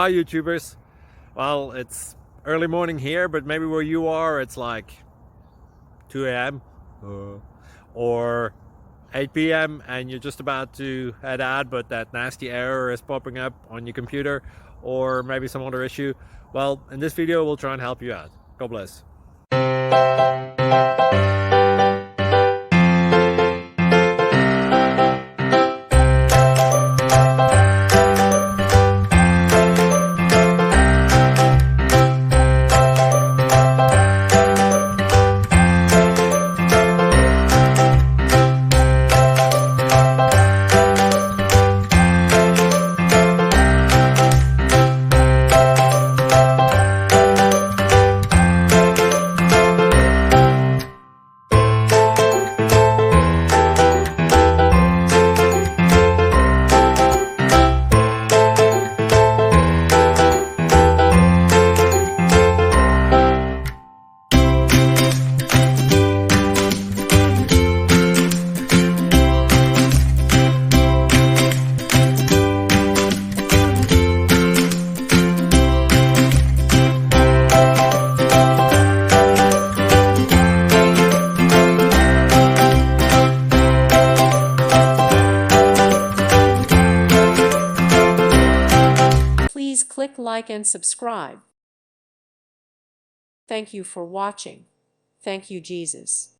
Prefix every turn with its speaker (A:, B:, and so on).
A: Hi YouTubers. Well, it's early morning here, but maybe where you are it's like 2 a.m. or 8 p.m. and you're just about to head out, but that nasty error is popping up on your computer, or maybe some other issue. Well, in this video we'll try and help you out. God bless.
B: Please click like and subscribe. Thank you for watching. Thank you, Jesus.